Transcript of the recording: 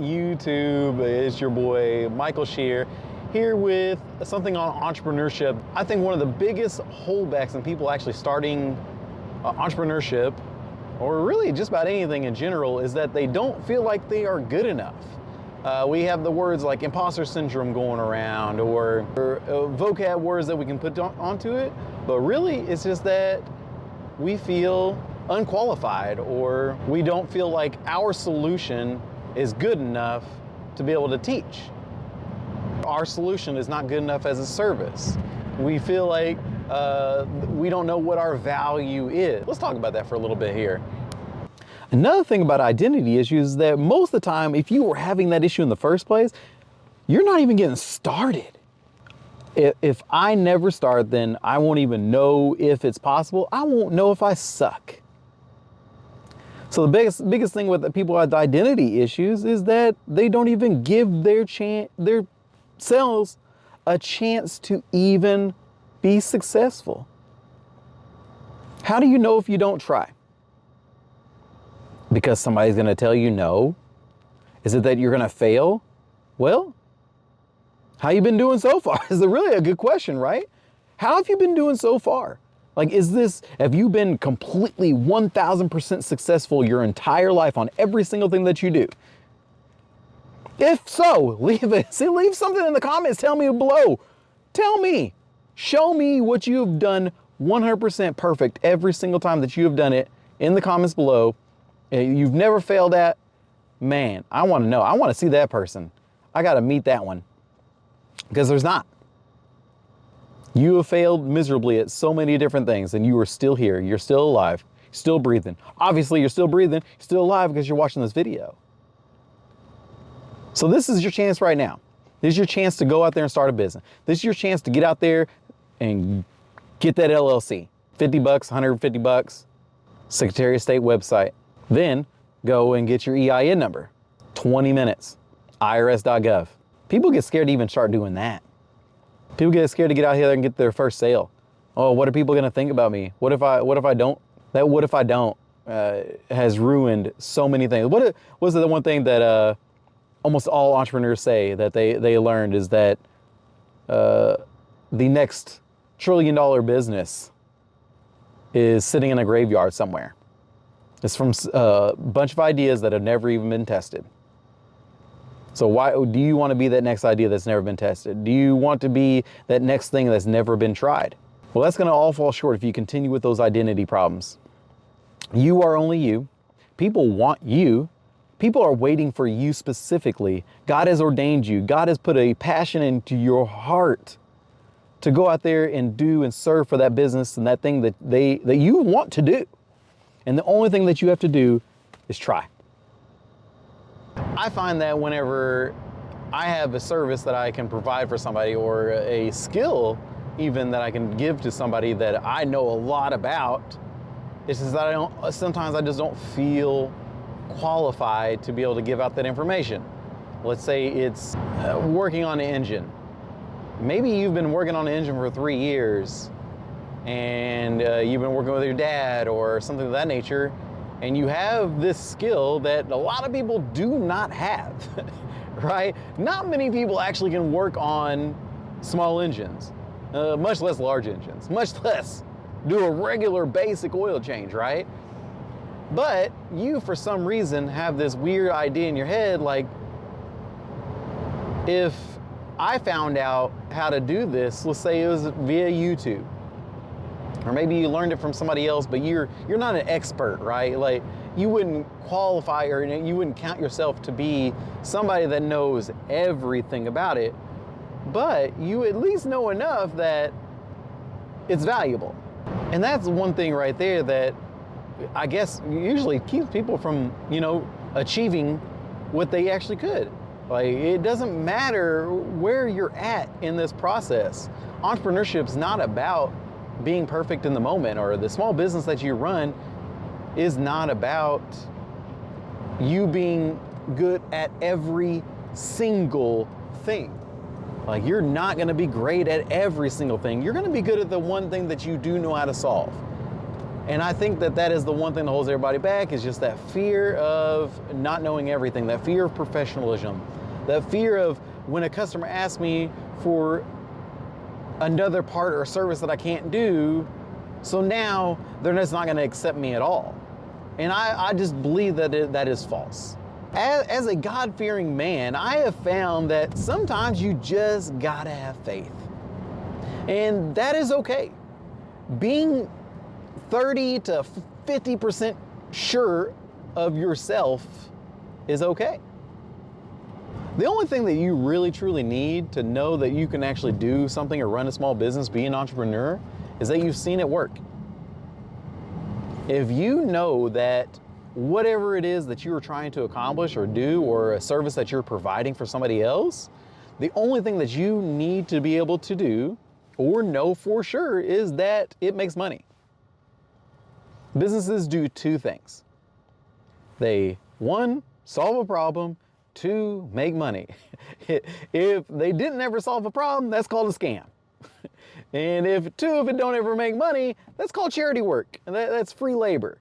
YouTube? It's your boy Michael Shear here with something on entrepreneurship. I think one of the biggest holdbacks in people actually starting entrepreneurship, or really just about anything in general, is that they don't feel like they are good enough. We have the words like imposter syndrome going around, or vocab words that we can put onto it, but really it's just that we feel unqualified, or we don't feel like our solution is good enough to be able to teach. Our solution is not good enough as a service. We feel like we don't know what our value is. Let's talk about that for a little bit here. Another thing about identity issues is that most of the time, if you were having that issue in the first place, you're not even getting started. If I never start, then I won't even know if it's possible. I won't know if I suck. So the biggest thing with the people with identity issues is that they don't even give their selves a chance to even be successful. How do you know if you don't try? Because somebody's going to tell you no? Is it that you're going to fail? Well, how you been doing so far is really a good question, right? How have you been doing so far? Like, have you been completely 1000% successful your entire life on every single thing that you do? If so, leave something in the comments. Tell me below. Tell me, show me what you've done 100% perfect every single time that you have done it in the comments below. You've never failed at. Man, I want to know. I want to see that person. I got to meet that one, because there's not. You have failed miserably at so many different things, and you are still here. You're still alive, still breathing. Obviously, you're still breathing, you're still alive because you're watching this video. So this is your chance right now. This is your chance to go out there and start a business. This is your chance to get out there and get that LLC. 50 bucks, 150 bucks, Secretary of State website. Then go and get your EIN number. 20 minutes, irs.gov. People get scared to even start doing that. People get scared to get out here and get their first sale. Oh, what are people going to think about me? What if I don't? That what if I don't has ruined so many things. What was the one thing that almost all entrepreneurs say that they learned is that the next $1 trillion business is sitting in a graveyard somewhere. It's from a bunch of ideas that have never even been tested. So why do you want to be that next idea that's never been tested? Do you want to be that next thing that's never been tried? Well, that's going to all fall short if you continue with those identity problems. You are only you. People want you. People are waiting for you specifically. God has ordained you. God has put a passion into your heart to go out there and do and serve for that business and that thing that you want to do. And the only thing that you have to do is try. I find that whenever I have a service that I can provide for somebody, or a skill even that I can give to somebody that I know a lot about, it's just that sometimes I just don't feel qualified to be able to give out that information. Let's say it's working on an engine. Maybe you've been working on an engine for 3 years, and you've been working with your dad or something of that nature, and you have this skill that a lot of people do not have, right? Not many people actually can work on small engines, much less large engines, much less do a regular basic oil change, right? But you, for some reason, have this weird idea in your head, like, if I found out how to do this, let's say it was via YouTube, or maybe you learned it from somebody else, but you're not an expert, right? Like, you wouldn't qualify, or you wouldn't count yourself to be somebody that knows everything about it, but you at least know enough that it's valuable. And that's one thing right there that I guess usually keeps people from, achieving what they actually could. Like, it doesn't matter where you're at in this process. Entrepreneurship's not about being perfect in the moment, or the small business that you run is not about you being good at every single thing. Like, you're not going to be great at every single thing. You're going to be good at the one thing that you do know how to solve. And I think that that is the one thing that holds everybody back, is just that fear of not knowing everything, that fear of professionalism, that fear of when a customer asks me for another part or service that I can't do, so now they're just not going to accept me at all. And I just believe that that is false. As a God-fearing man, I have found that sometimes you just gotta have faith. And that is okay. Being 30 to 50% sure of yourself is okay. The only thing that you really truly need to know that you can actually do something or run a small business, be an entrepreneur, is that you've seen it work. If you know that whatever it is that you are trying to accomplish or do, or a service that you're providing for somebody else, the only thing that you need to be able to do or know for sure is that it makes money. Businesses do two things. They, one, solve a problem, two, make money. If they didn't ever solve a problem, that's called a scam. And if it don't ever make money, that's called charity work. And that's free labor.